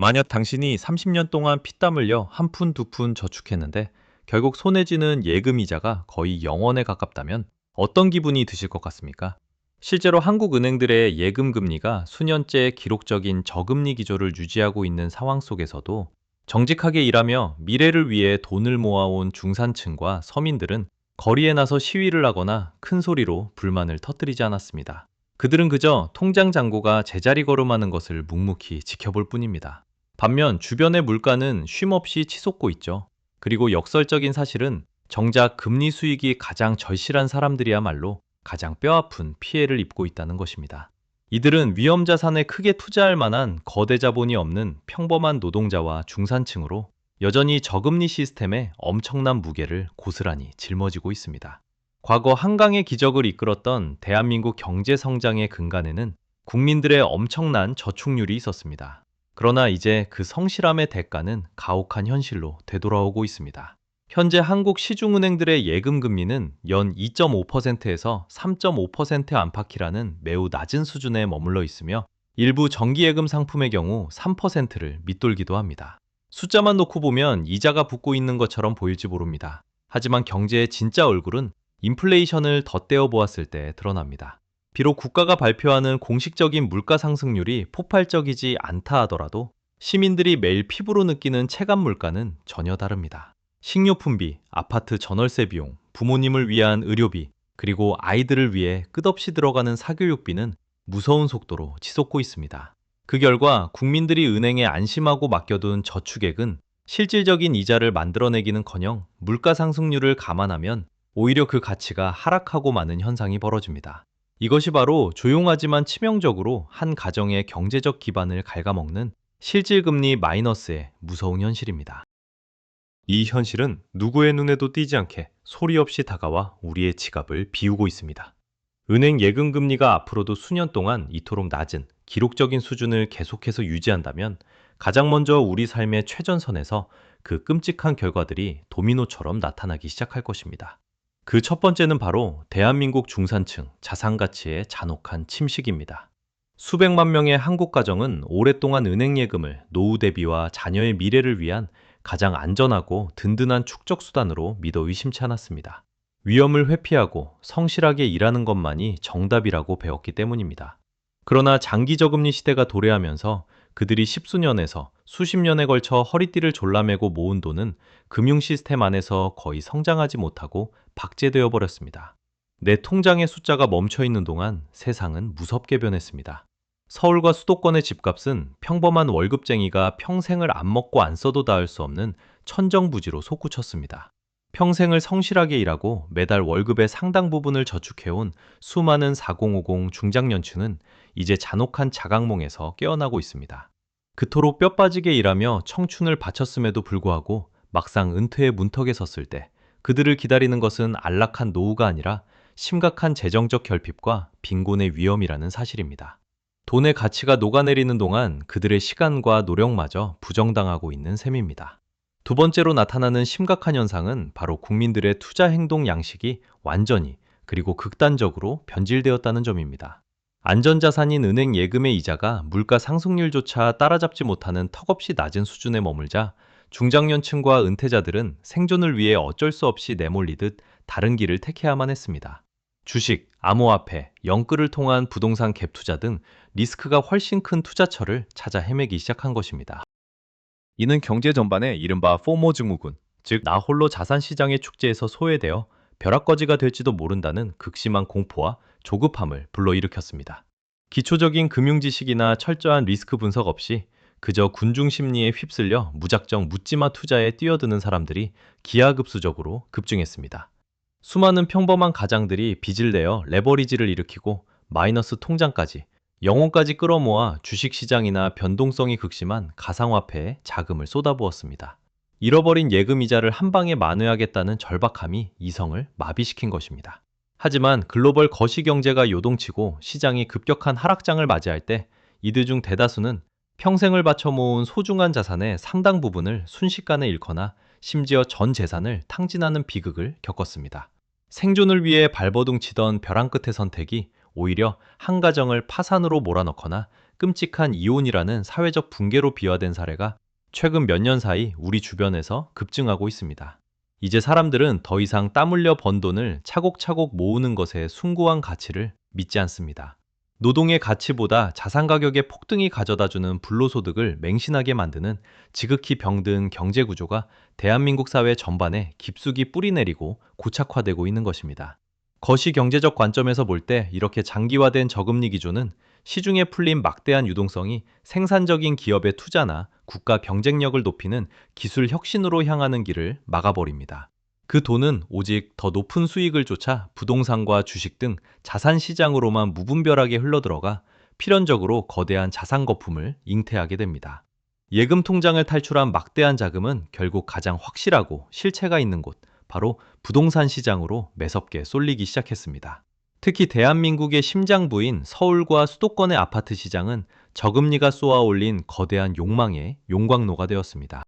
만약 당신이 30년 동안 피땀 흘려 한 푼, 두 푼 저축했는데 결국 손에 쥐는 예금 이자가 거의 0원에 가깝다면 어떤 기분이 드실 것 같습니까? 실제로 한국 은행들의 예금 금리가 수년째 기록적인 저금리 기조를 유지하고 있는 상황 속에서도 정직하게 일하며 미래를 위해 돈을 모아온 중산층과 서민들은 거리에 나서 시위를 하거나 큰 소리로 불만을 터뜨리지 않았습니다. 그들은 그저 통장 잔고가 제자리 걸음하는 것을 묵묵히 지켜볼 뿐입니다. 반면 주변의 물가는 쉼없이 치솟고 있죠. 그리고 역설적인 사실은 정작 금리 수익이 가장 절실한 사람들이야말로 가장 뼈아픈 피해를 입고 있다는 것입니다. 이들은 위험 자산에 크게 투자할 만한 거대 자본이 없는 평범한 노동자와 중산층으로 여전히 저금리 시스템에 엄청난 무게를 고스란히 짊어지고 있습니다. 과거 한강의 기적을 이끌었던 대한민국 경제 성장의 근간에는 국민들의 엄청난 저축률이 있었습니다. 그러나 이제 그 성실함의 대가는 가혹한 현실로 되돌아오고 있습니다. 현재 한국 시중은행들의 예금 금리는 연 2.5%에서 3.5% 안팎이라는 매우 낮은 수준에 머물러 있으며 일부 정기예금 상품의 경우 3%를 밑돌기도 합니다. 숫자만 놓고 보면 이자가 붙고 있는 것처럼 보일지 모릅니다. 하지만 경제의 진짜 얼굴은 인플레이션을 덧대어 보았을 때 드러납니다. 비록 국가가 발표하는 공식적인 물가 상승률이 폭발적이지 않다 하더라도 시민들이 매일 피부로 느끼는 체감 물가는 전혀 다릅니다. 식료품비, 아파트 전월세 비용, 부모님을 위한 의료비, 그리고 아이들을 위해 끝없이 들어가는 사교육비는 무서운 속도로 치솟고 있습니다. 그 결과 국민들이 은행에 안심하고 맡겨둔 저축액은 실질적인 이자를 만들어내기는커녕 물가 상승률을 감안하면 오히려 그 가치가 하락하고 마는 현상이 벌어집니다. 이것이 바로 조용하지만 치명적으로 한 가정의 경제적 기반을 갉아먹는 실질금리 마이너스의 무서운 현실입니다. 이 현실은 누구의 눈에도 띄지 않게 소리 없이 다가와 우리의 지갑을 비우고 있습니다. 은행 예금 금리가 앞으로도 수년 동안 이토록 낮은 기록적인 수준을 계속해서 유지한다면 가장 먼저 우리 삶의 최전선에서 그 끔찍한 결과들이 도미노처럼 나타나기 시작할 것입니다. 그 첫 번째는 바로 대한민국 중산층 자산 가치의 잔혹한 침식입니다. 수백만 명의 한국 가정은 오랫동안 은행 예금을 노후 대비와 자녀의 미래를 위한 가장 안전하고 든든한 축적 수단으로 믿어 의심치 않았습니다. 위험을 회피하고 성실하게 일하는 것만이 정답이라고 배웠기 때문입니다. 그러나 장기 저금리 시대가 도래하면서 그들이 십수년에서 수십 년에 걸쳐 허리띠를 졸라매고 모은 돈은 금융 시스템 안에서 거의 성장하지 못하고 박제되어 버렸습니다. 내 통장의 숫자가 멈춰 있는 동안 세상은 무섭게 변했습니다. 서울과 수도권의 집값은 평범한 월급쟁이가 평생을 안 먹고 안 써도 닿을 수 없는 천정부지로 솟구쳤습니다. 평생을 성실하게 일하고 매달 월급의 상당 부분을 저축해온 수많은 4050 중장년층은 이제 잔혹한 자각몽에서 깨어나고 있습니다. 그토록 뼈 빠지게 일하며 청춘을 바쳤음에도 불구하고 막상 은퇴의 문턱에 섰을 때 그들을 기다리는 것은 안락한 노후가 아니라 심각한 재정적 결핍과 빈곤의 위험이라는 사실입니다. 돈의 가치가 녹아내리는 동안 그들의 시간과 노력마저 부정당하고 있는 셈입니다. 두 번째로 나타나는 심각한 현상은 바로 국민들의 투자 행동 양식이 완전히 그리고 극단적으로 변질되었다는 점입니다. 안전자산인 은행 예금의 이자가 물가 상승률조차 따라잡지 못하는 턱없이 낮은 수준에 머물자 중장년층과 은퇴자들은 생존을 위해 어쩔 수 없이 내몰리듯 다른 길을 택해야만 했습니다. 주식, 암호화폐, 영끌을 통한 부동산 갭 투자 등 리스크가 훨씬 큰 투자처를 찾아 헤매기 시작한 것입니다. 이는 경제 전반의 이른바 포모 증후군, 즉 나 홀로 자산시장의 축제에서 소외되어 벼락거지가 될지도 모른다는 극심한 공포와 조급함을 불러일으켰습니다. 기초적인 금융 지식이나 철저한 리스크 분석 없이 그저 군중 심리에 휩쓸려 무작정 묻지마 투자에 뛰어드는 사람들이 기하급수적으로 급증했습니다. 수많은 평범한 가장들이 빚을 내어 레버리지를 일으키고 마이너스 통장까지 영혼까지 끌어모아 주식시장이나 변동성이 극심한 가상화폐에 자금을 쏟아부었습니다. 잃어버린 예금 이자를 한 방에 만회하겠다는 절박함이 이성을 마비시킨 것입니다. 하지만 글로벌 거시경제가 요동치고 시장이 급격한 하락장을 맞이할 때 이들 중 대다수는 평생을 바쳐 모은 소중한 자산의 상당 부분을 순식간에 잃거나 심지어 전 재산을 탕진하는 비극을 겪었습니다. 생존을 위해 발버둥 치던 벼랑 끝의 선택이 오히려 한 가정을 파산으로 몰아넣거나 끔찍한 이혼이라는 사회적 붕괴로 비화된 사례가 최근 몇 년 사이 우리 주변에서 급증하고 있습니다. 이제 사람들은 더 이상 땀 흘려 번 돈을 차곡차곡 모으는 것에 숭고한 가치를 믿지 않습니다. 노동의 가치보다 자산 가격의 폭등이 가져다주는 불로소득을 맹신하게 만드는 지극히 병든 경제 구조가 대한민국 사회 전반에 깊숙이 뿌리내리고 고착화되고 있는 것입니다. 거시 경제적 관점에서 볼 때 이렇게 장기화된 저금리 기조는 시중에 풀린 막대한 유동성이 생산적인 기업의 투자나 국가 경쟁력을 높이는 기술 혁신으로 향하는 길을 막아버립니다. 그 돈은 오직 더 높은 수익을 쫓아 부동산과 주식 등 자산 시장으로만 무분별하게 흘러들어가 필연적으로 거대한 자산 거품을 잉태하게 됩니다. 예금 통장을 탈출한 막대한 자금은 결국 가장 확실하고 실체가 있는 곳, 바로 부동산 시장으로 매섭게 쏠리기 시작했습니다. 특히 대한민국의 심장부인 서울과 수도권의 아파트 시장은 저금리가 쏘아올린 거대한 욕망의 용광로가 되었습니다.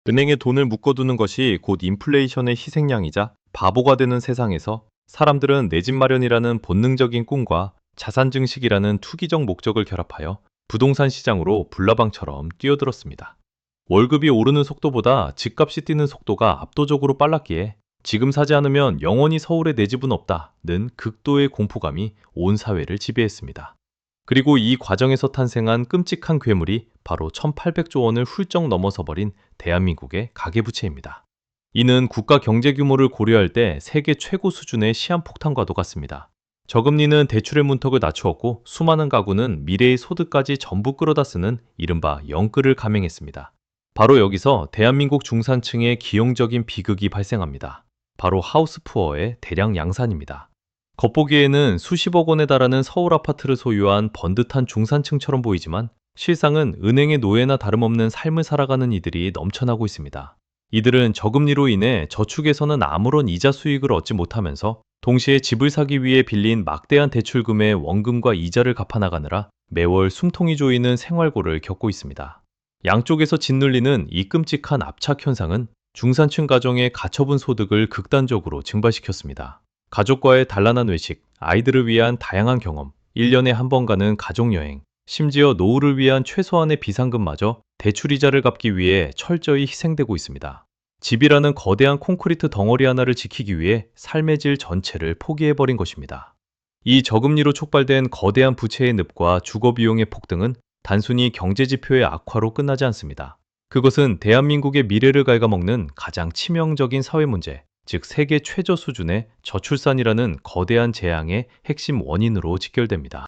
은행에 돈을 묶어두는 것이 곧 인플레이션의 희생양이자 바보가 되는 세상에서 사람들은 내 집 마련이라는 본능적인 꿈과 자산 증식이라는 투기적 목적을 결합하여 부동산 시장으로 불나방처럼 뛰어들었습니다. 월급이 오르는 속도보다 집값이 뛰는 속도가 압도적으로 빨랐기에 지금 사지 않으면 영원히 서울에 내 집은 없다는 극도의 공포감이 온 사회를 지배했습니다. 그리고 이 과정에서 탄생한 끔찍한 괴물이 바로 1,800조 원을 훌쩍 넘어서 버린 대한민국의 가계부채입니다. 이는 국가 경제 규모를 고려할 때 세계 최고 수준의 시한폭탄과도 같습니다. 저금리는 대출의 문턱을 낮추었고 수많은 가구는 미래의 소득까지 전부 끌어다 쓰는 이른바 영끌을 감행했습니다. 바로 여기서 대한민국 중산층의 기형적인 비극이 발생합니다. 바로 하우스푸어의 대량 양산입니다. 겉보기에는 수십억 원에 달하는 서울 아파트를 소유한 번듯한 중산층처럼 보이지만 실상은 은행의 노예나 다름없는 삶을 살아가는 이들이 넘쳐나고 있습니다. 이들은 저금리로 인해 저축에서는 아무런 이자 수익을 얻지 못하면서 동시에 집을 사기 위해 빌린 막대한 대출금의 원금과 이자를 갚아나가느라 매월 숨통이 조이는 생활고를 겪고 있습니다. 양쪽에서 짓눌리는 이 끔찍한 압착 현상은 중산층 가정의 가처분 소득을 극단적으로 증발시켰습니다. 가족과의 단란한 외식, 아이들을 위한 다양한 경험, 1년에 한 번 가는 가족여행, 심지어 노후를 위한 최소한의 비상금마저 대출이자를 갚기 위해 철저히 희생되고 있습니다. 집이라는 거대한 콘크리트 덩어리 하나를 지키기 위해 삶의 질 전체를 포기해버린 것입니다. 이 저금리로 촉발된 거대한 부채의 늪과 주거비용의 폭등은 단순히 경제지표의 악화로 끝나지 않습니다. 그것은 대한민국의 미래를 갉아먹는 가장 치명적인 사회문제, 즉 세계 최저 수준의 저출산이라는 거대한 재앙의 핵심 원인으로 직결됩니다.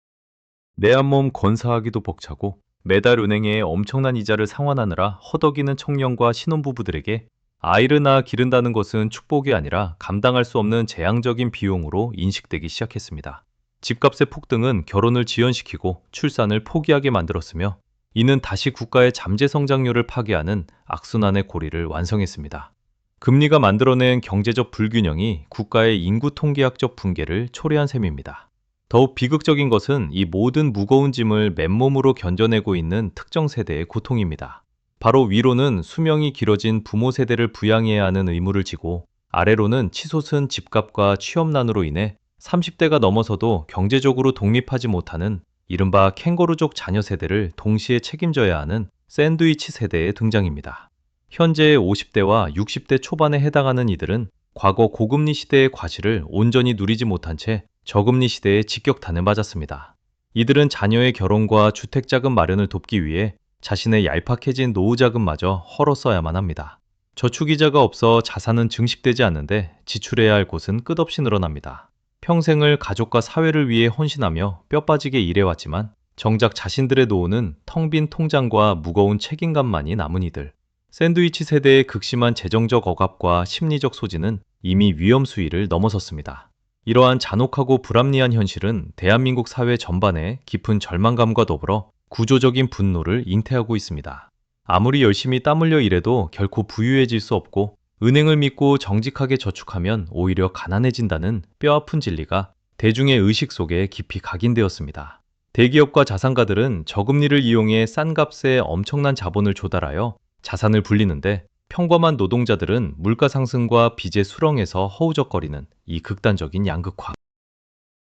내 한 몸 건사하기도 벅차고 매달 은행에 엄청난 이자를 상환하느라 허덕이는 청년과 신혼부부들에게 아이를 낳아 기른다는 것은 축복이 아니라 감당할 수 없는 재앙적인 비용으로 인식되기 시작했습니다. 집값의 폭등은 결혼을 지연시키고 출산을 포기하게 만들었으며 이는 다시 국가의 잠재 성장률을 파괴하는 악순환의 고리를 완성했습니다. 금리가 만들어낸 경제적 불균형이 국가의 인구 통계학적 붕괴를 초래한 셈입니다. 더욱 비극적인 것은 이 모든 무거운 짐을 맨몸으로 견뎌내고 있는 특정 세대의 고통입니다. 바로 위로는 수명이 길어진 부모 세대를 부양해야 하는 의무를 지고 아래로는 치솟은 집값과 취업난으로 인해 30대가 넘어서도 경제적으로 독립하지 못하는 이른바 캥거루족 자녀 세대를 동시에 책임져야 하는 샌드위치 세대의 등장입니다. 현재의 50대와 60대 초반에 해당하는 이들은 과거 고금리 시대의 과실을 온전히 누리지 못한 채 저금리 시대에 직격탄을 맞았습니다. 이들은 자녀의 결혼과 주택자금 마련을 돕기 위해 자신의 얄팍해진 노후자금마저 헐어 써야만 합니다. 저축이자가 없어 자산은 증식되지 않는데 지출해야 할 곳은 끝없이 늘어납니다. 평생을 가족과 사회를 위해 헌신하며 뼈 빠지게 일해왔지만 정작 자신들의 노후는 텅 빈 통장과 무거운 책임감만이 남은 이들. 샌드위치 세대의 극심한 재정적 억압과 심리적 소진은 이미 위험 수위를 넘어섰습니다. 이러한 잔혹하고 불합리한 현실은 대한민국 사회 전반에 깊은 절망감과 더불어 구조적인 분노를 잉태하고 있습니다. 아무리 열심히 땀 흘려 일해도 결코 부유해질 수 없고 은행을 믿고 정직하게 저축하면 오히려 가난해진다는 뼈아픈 진리가 대중의 의식 속에 깊이 각인되었습니다. 대기업과 자산가들은 저금리를 이용해 싼 값에 엄청난 자본을 조달하여 자산을 불리는데 평범한 노동자들은 물가 상승과 빚의 수렁에서 허우적거리는 이 극단적인 양극화.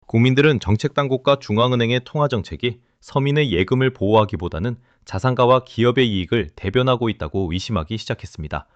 국민들은 정책당국과 중앙은행의 통화정책이 서민의 예금을 보호하기보다는 자산가와 기업의 이익을 대변하고 있다고 의심하기 시작했습니다.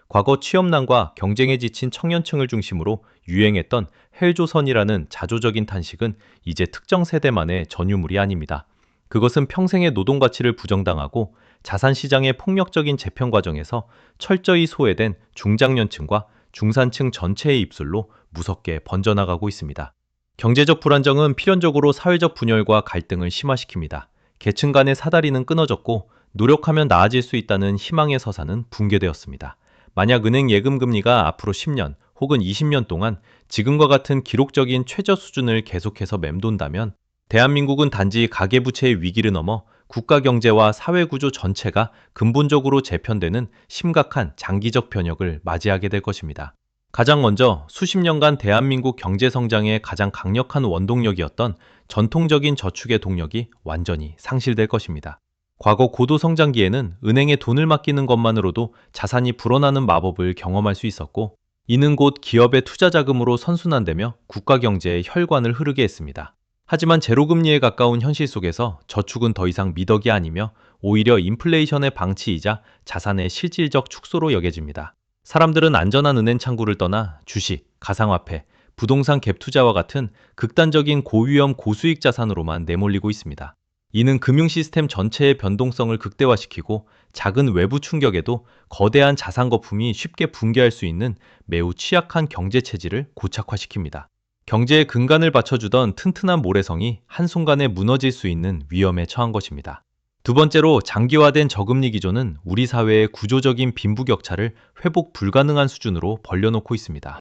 과거 취업난과 경쟁에 지친 청년층을 중심으로 유행했던 헬조선이라는 자조적인 탄식은 이제 특정 세대만의 전유물이 아닙니다. 그것은 평생의 노동 가치를 부정당하고 자산시장의 폭력적인 재편 과정에서 철저히 소외된 중장년층과 중산층 전체의 입술로 무섭게 번져나가고 있습니다. 경제적 불안정은 필연적으로 사회적 분열과 갈등을 심화시킵니다. 계층 간의 사다리는 끊어졌고 노력하면 나아질 수 있다는 희망의 서사는 붕괴되었습니다. 만약 은행 예금 금리가 앞으로 10년 혹은 20년 동안 지금과 같은 기록적인 최저 수준을 계속해서 맴돈다면 대한민국은 단지 가계부채의 위기를 넘어 국가 경제와 사회 구조 전체가 근본적으로 재편되는 심각한 장기적 변혁을 맞이하게 될 것입니다. 가장 먼저 수십 년간 대한민국 경제 성장의 가장 강력한 원동력이었던 전통적인 저축의 동력이 완전히 상실될 것입니다. 과거 고도 성장기에는 은행에 돈을 맡기는 것만으로도 자산이 불어나는 마법을 경험할 수 있었고, 이는 곧 기업의 투자 자금으로 선순환되며 국가 경제의 혈관을 흐르게 했습니다. 하지만 제로금리에 가까운 현실 속에서 저축은 더 이상 미덕이 아니며 오히려 인플레이션의 방치이자 자산의 실질적 축소로 여겨집니다. 사람들은 안전한 은행 창구를 떠나 주식, 가상화폐, 부동산 갭 투자와 같은 극단적인 고위험 고수익 자산으로만 내몰리고 있습니다. 이는 금융 시스템 전체의 변동성을 극대화시키고 작은 외부 충격에도 거대한 자산 거품이 쉽게 붕괴할 수 있는 매우 취약한 경제 체질을 고착화시킵니다. 경제의 근간을 받쳐주던 튼튼한 모래성이 한순간에 무너질 수 있는 위험에 처한 것입니다. 두 번째로 장기화된 저금리 기조는 우리 사회의 구조적인 빈부격차를 회복 불가능한 수준으로 벌려놓고 있습니다.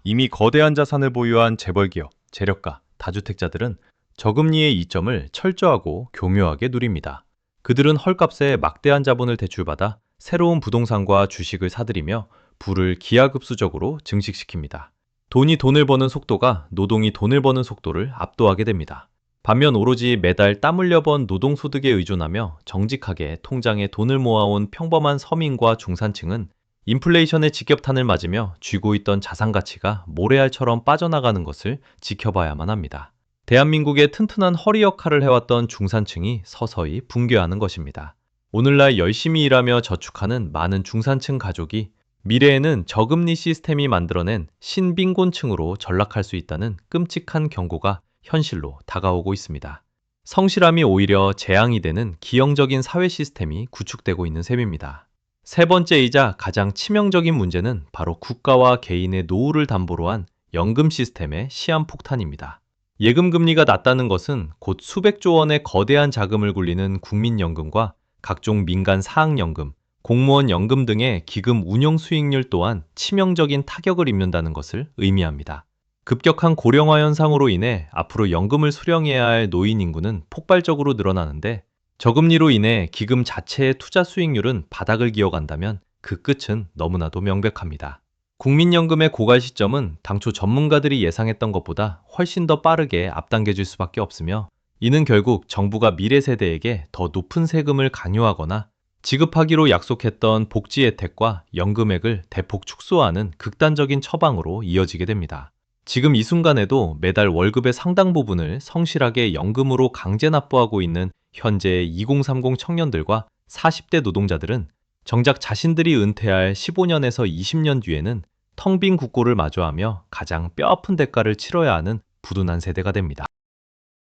이미 거대한 자산을 보유한 재벌기업, 재력가, 다주택자들은 저금리의 이점을 철저하고 교묘하게 누립니다. 그들은 헐값에 막대한 자본을 대출받아 새로운 부동산과 주식을 사들이며 부를 기하급수적으로 증식시킵니다. 돈이 돈을 버는 속도가 노동이 돈을 버는 속도를 압도하게 됩니다. 반면 오로지 매달 땀 흘려 번 노동소득에 의존하며 정직하게 통장에 돈을 모아온 평범한 서민과 중산층은 인플레이션의 직격탄을 맞으며 쥐고 있던 자산 가치가 모래알처럼 빠져나가는 것을 지켜봐야만 합니다. 대한민국의 튼튼한 허리 역할을 해왔던 중산층이 서서히 붕괴하는 것입니다. 오늘날 열심히 일하며 저축하는 많은 중산층 가족이 미래에는 저금리 시스템이 만들어낸 신빈곤층으로 전락할 수 있다는 끔찍한 경고가 현실로 다가오고 있습니다. 성실함이 오히려 재앙이 되는 기형적인 사회 시스템이 구축되고 있는 셈입니다. 세 번째이자 가장 치명적인 문제는 바로 국가와 개인의 노후를 담보로 한 연금 시스템의 시한폭탄입니다. 예금 금리가 낮다는 것은 곧 수백조 원의 거대한 자금을 굴리는 국민연금과 각종 민간 사학연금, 공무원 연금 등의 기금 운용 수익률 또한 치명적인 타격을 입는다는 것을 의미합니다. 급격한 고령화 현상으로 인해 앞으로 연금을 수령해야 할 노인 인구는 폭발적으로 늘어나는데, 저금리로 인해 기금 자체의 투자 수익률은 바닥을 기어간다면 그 끝은 너무나도 명백합니다. 국민연금의 고갈 시점은 당초 전문가들이 예상했던 것보다 훨씬 더 빠르게 앞당겨질 수밖에 없으며, 이는 결국 정부가 미래 세대에게 더 높은 세금을 강요하거나 지급하기로 약속했던 복지 혜택과 연금액을 대폭 축소하는 극단적인 처방으로 이어지게 됩니다. 지금 이 순간에도 매달 월급의 상당 부분을 성실하게 연금으로 강제 납부하고 있는 현재 2030 청년들과 40대 노동자들은 정작 자신들이 은퇴할 15년에서 20년 뒤에는 텅 빈 국고를 마주하며 가장 뼈아픈 대가를 치러야 하는 부둔한 세대가 됩니다.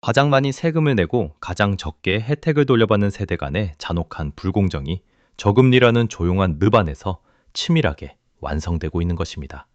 가장 많이 세금을 내고 가장 적게 혜택을 돌려받는 세대 간의 잔혹한 불공정이 저금리라는 조용한 늪 안에서 치밀하게 완성되고 있는 것입니다.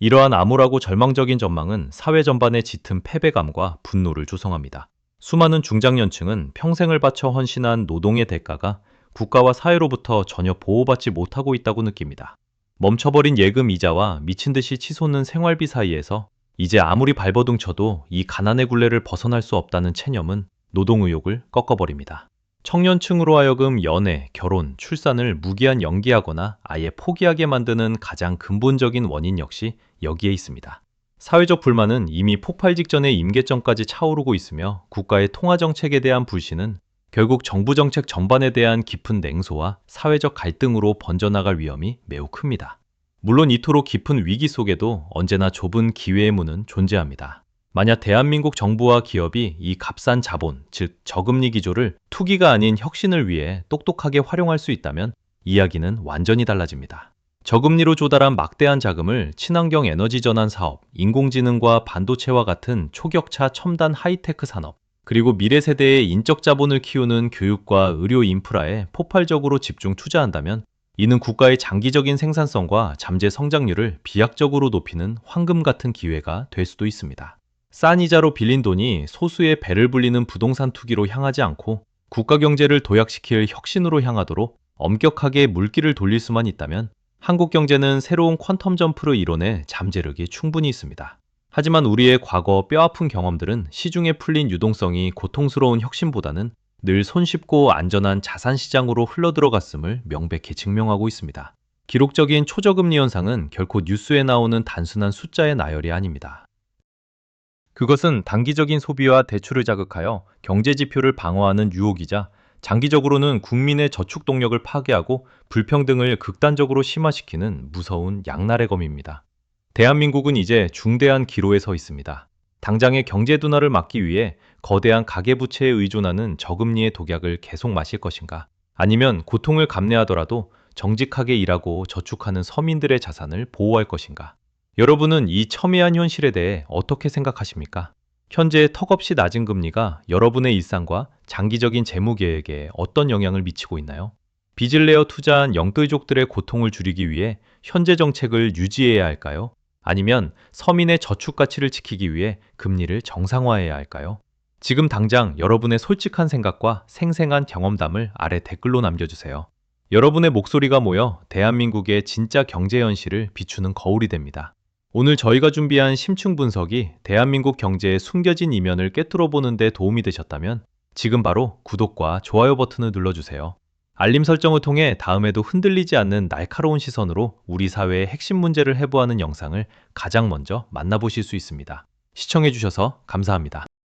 이러한 암울하고 절망적인 전망은 사회 전반의 짙은 패배감과 분노를 조성합니다. 수많은 중장년층은 평생을 바쳐 헌신한 노동의 대가가 국가와 사회로부터 전혀 보호받지 못하고 있다고 느낍니다. 멈춰버린 예금 이자와 미친 듯이 치솟는 생활비 사이에서 이제 아무리 발버둥 쳐도 이 가난의 굴레를 벗어날 수 없다는 체념은 노동 의욕을 꺾어버립니다. 청년층으로 하여금 연애, 결혼, 출산을 무기한 연기하거나 아예 포기하게 만드는 가장 근본적인 원인 역시 여기에 있습니다. 사회적 불만은 이미 폭발 직전의 임계점까지 차오르고 있으며, 국가의 통화정책에 대한 불신은 결국 정부 정책 전반에 대한 깊은 냉소와 사회적 갈등으로 번져나갈 위험이 매우 큽니다. 물론 이토록 깊은 위기 속에도 언제나 좁은 기회의 문은 존재합니다. 만약 대한민국 정부와 기업이 이 값싼 자본, 즉 저금리 기조를 투기가 아닌 혁신을 위해 똑똑하게 활용할 수 있다면 이야기는 완전히 달라집니다. 저금리로 조달한 막대한 자금을 친환경 에너지 전환 사업, 인공지능과 반도체와 같은 초격차 첨단 하이테크 산업, 그리고 미래 세대의 인적 자본을 키우는 교육과 의료 인프라에 폭발적으로 집중 투자한다면 이는 국가의 장기적인 생산성과 잠재 성장률을 비약적으로 높이는 황금 같은 기회가 될 수도 있습니다. 싼 이자로 빌린 돈이 소수의 배를 불리는 부동산 투기로 향하지 않고 국가 경제를 도약시킬 혁신으로 향하도록 엄격하게 물길을 돌릴 수만 있다면 한국 경제는 새로운 퀀텀 점프를 이뤄내 잠재력이 충분히 있습니다. 하지만 우리의 과거 뼈아픈 경험들은 시중에 풀린 유동성이 고통스러운 혁신보다는 늘 손쉽고 안전한 자산 시장으로 흘러들어갔음을 명백히 증명하고 있습니다. 기록적인 초저금리 현상은 결코 뉴스에 나오는 단순한 숫자의 나열이 아닙니다. 그것은 단기적인 소비와 대출을 자극하여 경제 지표를 방어하는 유혹이자 장기적으로는 국민의 저축 동력을 파괴하고 불평등을 극단적으로 심화시키는 무서운 양날의 검입니다. 대한민국은 이제 중대한 기로에 서 있습니다. 당장의 경제 둔화를 막기 위해 거대한 가계부채에 의존하는 저금리의 독약을 계속 마실 것인가? 아니면 고통을 감내하더라도 정직하게 일하고 저축하는 서민들의 자산을 보호할 것인가? 여러분은 이 첨예한 현실에 대해 어떻게 생각하십니까? 현재 턱없이 낮은 금리가 여러분의 일상과 장기적인 재무 계획에 어떤 영향을 미치고 있나요? 빚을 내어 투자한 영끌족들의 고통을 줄이기 위해 현재 정책을 유지해야 할까요? 아니면 서민의 저축 가치를 지키기 위해 금리를 정상화해야 할까요? 지금 당장 여러분의 솔직한 생각과 생생한 경험담을 아래 댓글로 남겨주세요. 여러분의 목소리가 모여 대한민국의 진짜 경제 현실을 비추는 거울이 됩니다. 오늘 저희가 준비한 심층 분석이 대한민국 경제의 숨겨진 이면을 꿰뚫어 보는 데 도움이 되셨다면 지금 바로 구독과 좋아요 버튼을 눌러주세요. 알림 설정을 통해 다음에도 흔들리지 않는 날카로운 시선으로 우리 사회의 핵심 문제를 해부하는 영상을 가장 먼저 만나보실 수 있습니다. 시청해주셔서 감사합니다.